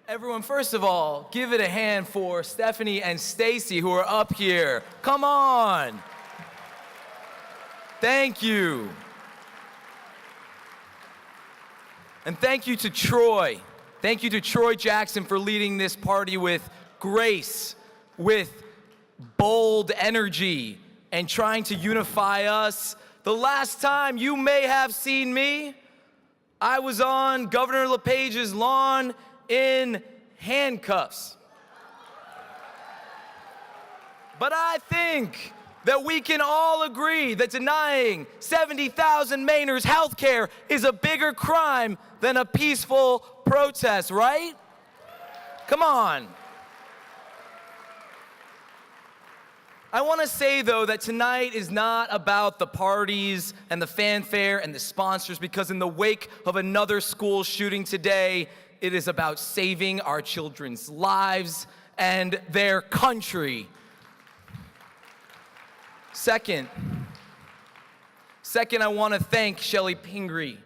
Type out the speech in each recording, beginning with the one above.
Everyone, first of all, give it a hand for Stephanie and Stacy who are up here. Come on. Thank you. And thank you to Troy. Thank you to Troy Jackson for leading this party with grace, with bold energy, and trying to unify us. The last time you may have seen me, I was on Governor LePage's lawn in handcuffs. But I think that we can all agree that denying 70,000 Mainers health care is a bigger crime than a peaceful protest, right? Come on. I want to say, though, that tonight is not about the parties and the fanfare and the sponsors, because in the wake of another school shooting today, it is about saving our children's lives and their country. Second, I want to thank Shelley Pingree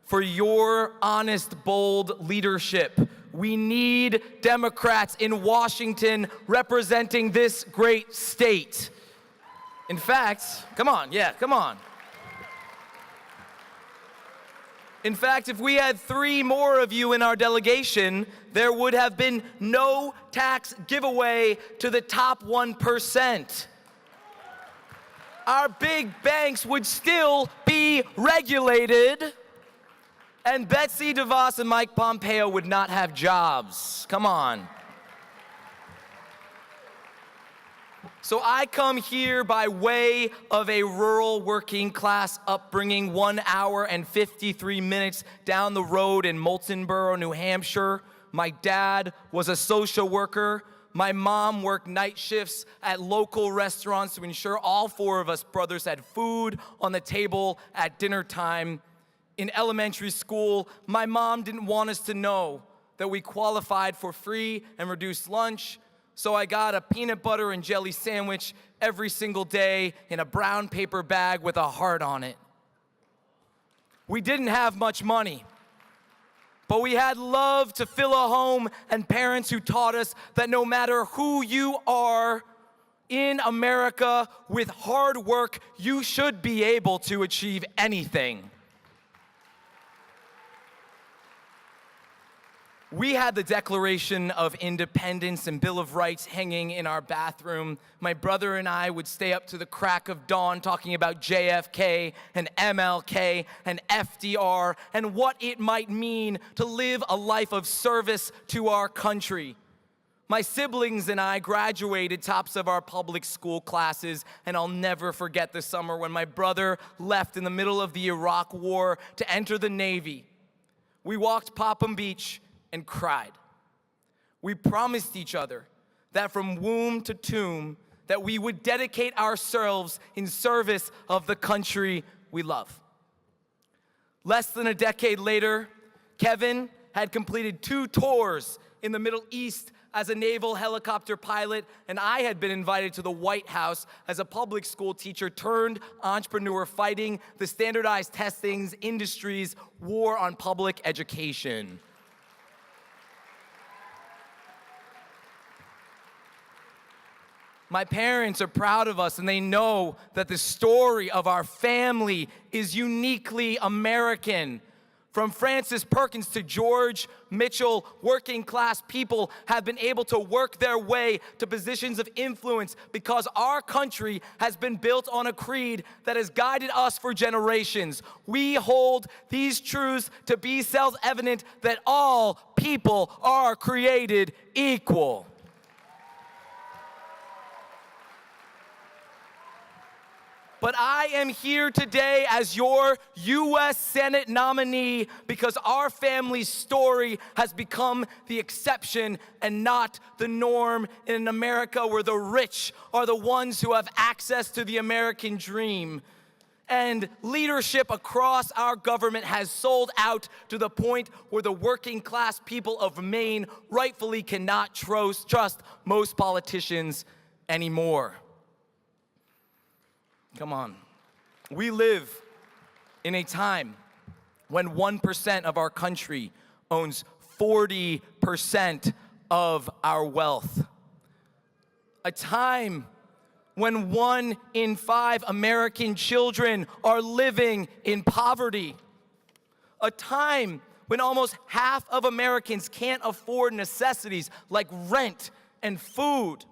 for your honest, bold leadership. We need Democrats in Washington representing this great state. In fact, come on. In fact, if we had 3 more of you in our delegation, there would have been no tax giveaway to the top 1%. Our big banks would still be regulated, and Betsy DeVos and Mike Pompeo would not have jobs. Come on. So I come here by way of a rural working class upbringing, 1 hour and 53 minutes down the road in Moultonboro, New Hampshire. My dad was a social worker. My mom worked night shifts at local restaurants to ensure all 4 of us brothers had food on the table at dinner time. In elementary school, my mom didn't want us to know that we qualified for free and reduced lunch, so I got a peanut butter and jelly sandwich every single day in a brown paper bag with a heart on it. We didn't have much money, but we had love to fill a home and parents who taught us that no matter who you are in America, with hard work, you should be able to achieve anything. We had the Declaration of Independence and Bill of Rights hanging in our bathroom. My brother and I would stay up to the crack of dawn talking about JFK and MLK and FDR and what it might mean to live a life of service to our country. My siblings and I graduated tops of our public school classes, and I'll never forget the summer when my brother left in the middle of the Iraq War to enter the Navy. We walked Popham Beach and cried. We promised each other that from womb to tomb, that we would dedicate ourselves in service of the country we love. Less than a decade later, Kevin had completed 2 tours in the Middle East as a naval helicopter pilot, and I had been invited to the White House as a public school teacher turned entrepreneur fighting the standardized testing industry's war on public education. My parents are proud of us, and they know that the story of our family is uniquely American. From Francis Perkins to George Mitchell, working class people have been able to work their way to positions of influence because our country has been built on a creed that has guided us for generations. We hold these truths to be self-evident that all people are created equal. But I am here today as your U.S. Senate nominee because our family's story has become the exception and not the norm in an America where the rich are the ones who have access to the American dream. And leadership across our government has sold out to the point where the working class people of Maine rightfully cannot trust most politicians anymore. Come on. We live in a time when 1% of our country owns 40% of our wealth. A time when 1 in 5 American children are living in poverty. A time when almost half of Americans can't afford necessities like rent and food.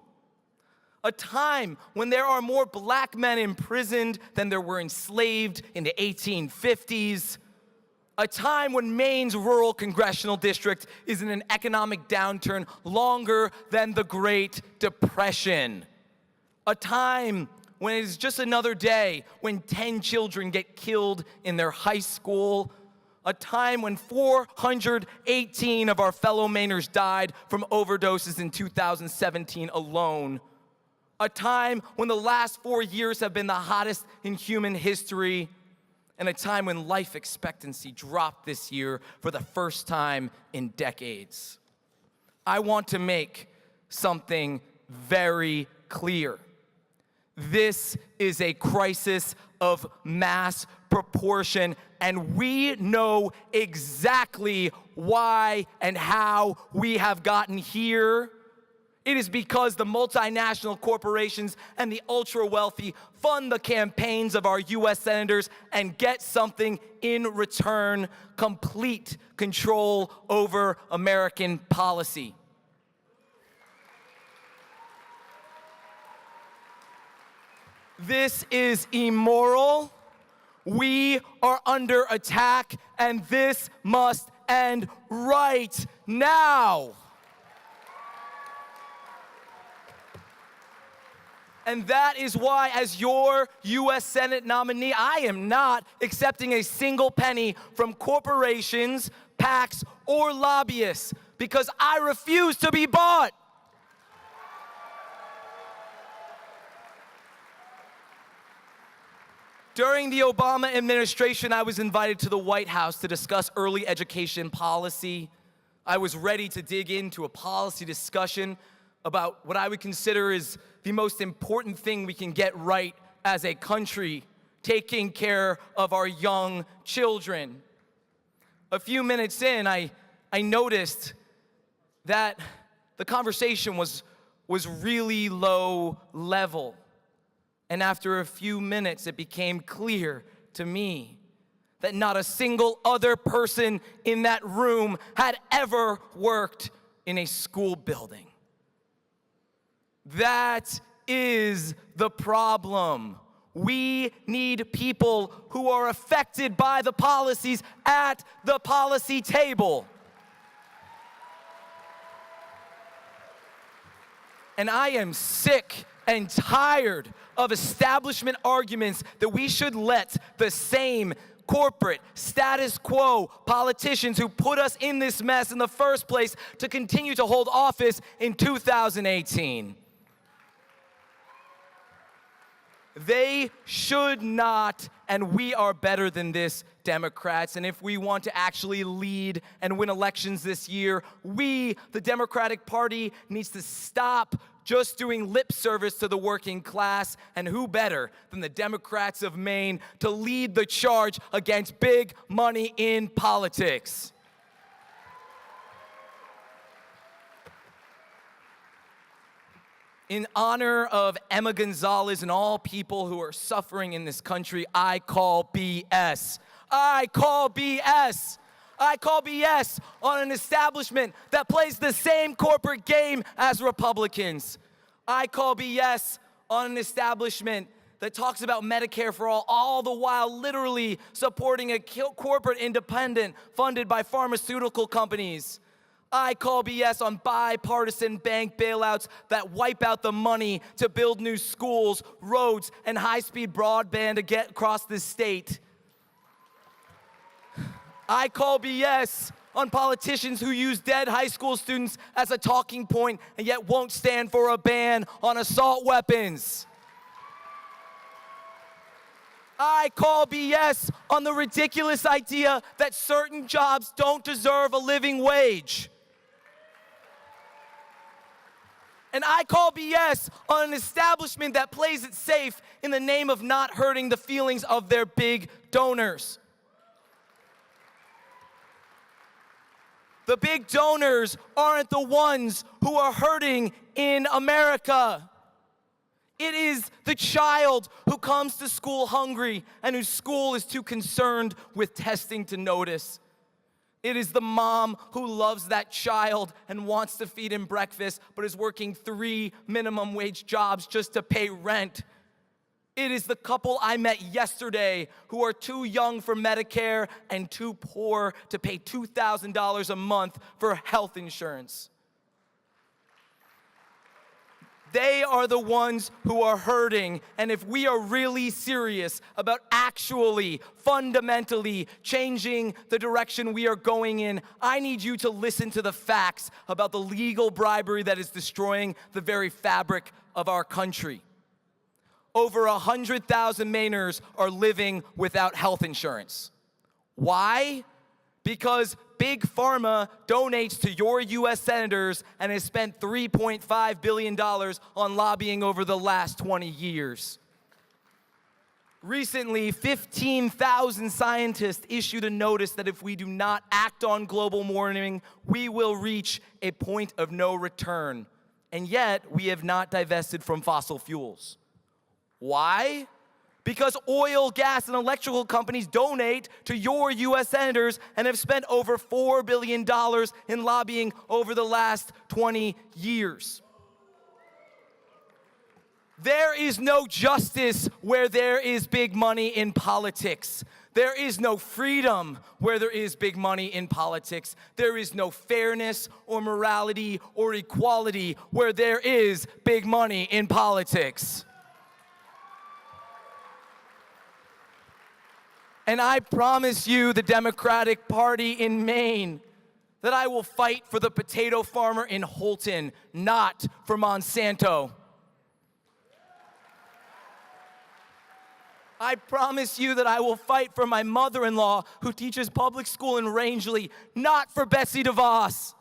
A time when there are more black men imprisoned than there were enslaved in the 1850s. A time when Maine's rural congressional district is in an economic downturn longer than the Great Depression. A time when it is just another day when 10 children get killed in their high school. A time when 418 of our fellow Mainers died from overdoses in 2017 alone. A time when the last 4 years have been the hottest in human history. And a time when life expectancy dropped this year for the first time in decades. I want to make something very clear. This is a crisis of mass proportion, and we know exactly why and how we have gotten here. It is because the multinational corporations and the ultra-wealthy fund the campaigns of our U.S. senators and get something in return: complete control over American policy. This is immoral. We are under attack, and this must end right now. And that is why, as your U.S. Senate nominee, I am not accepting a single penny from corporations, PACs, or lobbyists, because I refuse to be bought. During the Obama administration, I was invited to the White House to discuss early education policy. I was ready to dig into a policy discussion about what I would consider is the most important thing we can get right as a country: taking care of our young children. A few minutes in, I noticed that the conversation was really low level. And after a few minutes, it became clear to me that not a single other person in that room had ever worked in a school building. That is the problem. We need people who are affected by the policies at the policy table. And I am sick and tired of establishment arguments that we should let the same corporate status quo politicians who put us in this mess in the first place to continue to hold office in 2018. They should not, and we are better than this, Democrats. And if we want to actually lead and win elections this year, we, the Democratic Party, needs to stop just doing lip service to the working class. And who better than the Democrats of Maine to lead the charge against big money in politics? In honor of Emma Gonzalez and all people who are suffering in this country, I call BS. I call BS. I call BS on an establishment that plays the same corporate game as Republicans. I call BS on an establishment that talks about Medicare for all the while literally supporting a corporate independent funded by pharmaceutical companies. I call BS on bipartisan bank bailouts that wipe out the money to build new schools, roads, and high-speed broadband to get across this state. I call BS on politicians who use dead high school students as a talking point and yet won't stand for a ban on assault weapons. I call BS on the ridiculous idea that certain jobs don't deserve a living wage. And I call BS on an establishment that plays it safe in the name of not hurting the feelings of their big donors. The big donors aren't the ones who are hurting in America. It is the child who comes to school hungry and whose school is too concerned with testing to notice. It is the mom who loves that child and wants to feed him breakfast, but is working 3 minimum wage jobs just to pay rent. It is the couple I met yesterday who are too young for Medicare and too poor to pay $2,000 a month for health insurance. They are the ones who are hurting, and if we are really serious about actually, fundamentally changing the direction we are going in, I need you to listen to the facts about the legal bribery that is destroying the very fabric of our country. Over 100,000 Mainers are living without health insurance. Why? Because Big Pharma donates to your U.S. senators and has spent $3.5 billion on lobbying over the last 20 years. Recently, 15,000 scientists issued a notice that if we do not act on global warming, we will reach a point of no return. And yet, we have not divested from fossil fuels. Why? Because oil, gas, and electrical companies donate to your U.S. senators and have spent over $4 billion in lobbying over the last 20 years. There is no justice where there is big money in politics. There is no freedom where there is big money in politics. There is no fairness or morality or equality where there is big money in politics. And I promise you, the Democratic Party in Maine, that I will fight for the potato farmer in Holton, not for Monsanto. I promise you that I will fight for my mother-in-law who teaches public school in Rangeley, not for Betsy DeVos.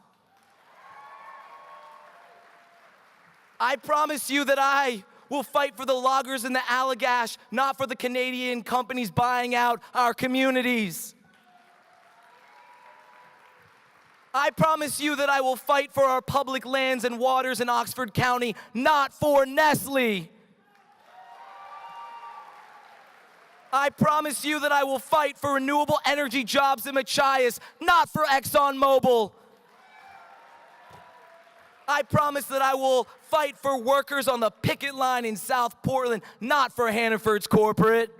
I promise you that I will fight for the loggers in the Allagash, not for the Canadian companies buying out our communities. I promise you that I will fight for our public lands and waters in Oxford County, not for Nestle. I promise you that I will fight for renewable energy jobs in Machias, not for ExxonMobil. I promise that I will fight for workers on the picket line in South Portland, not for Hannaford's corporate.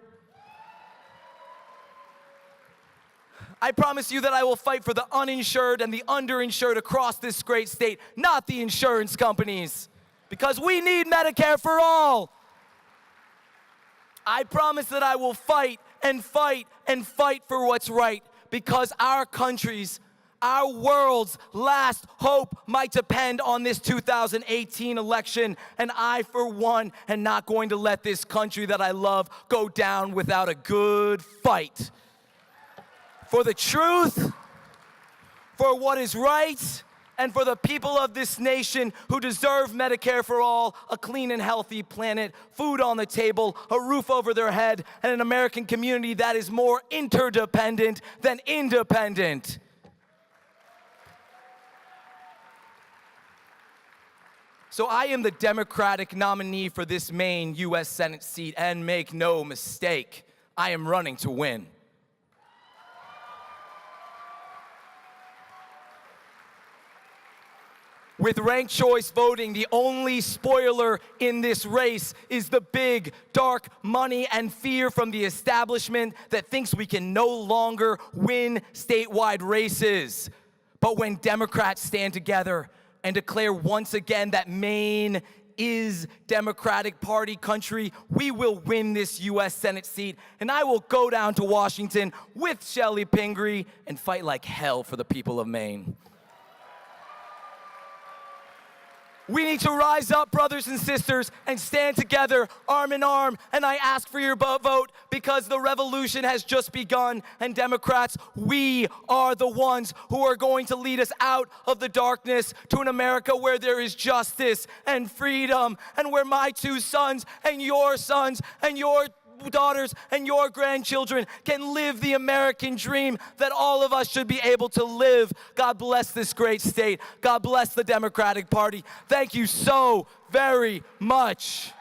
I promise you that I will fight for the uninsured and the underinsured across this great state, not the insurance companies, because we need Medicare for all. I promise that I will fight and fight and fight for what's right, because our country's, our world's last hope might depend on this 2018 election, and I, for one, am not going to let this country that I love go down without a good fight. For the truth, for what is right, and for the people of this nation who deserve Medicare for all, a clean and healthy planet, food on the table, a roof over their head, and an American community that is more interdependent than independent. So I am the Democratic nominee for this Maine U.S. Senate seat, and make no mistake, I am running to win. With ranked choice voting, the only spoiler in this race is the big, dark money and fear from the establishment that thinks we can no longer win statewide races. But when Democrats stand together and declare once again that Maine is Democratic Party country, we will win this U.S. Senate seat, and I will go down to Washington with Shelley Pingree and fight like hell for the people of Maine. We need to rise up, brothers and sisters, and stand together, arm in arm, and I ask for your vote because the revolution has just begun, and Democrats, we are the ones who are going to lead us out of the darkness to an America where there is justice and freedom, and where my two sons and your daughters and your grandchildren can live the American dream that all of us should be able to live. God bless this great state. God bless the Democratic Party. Thank you so very much.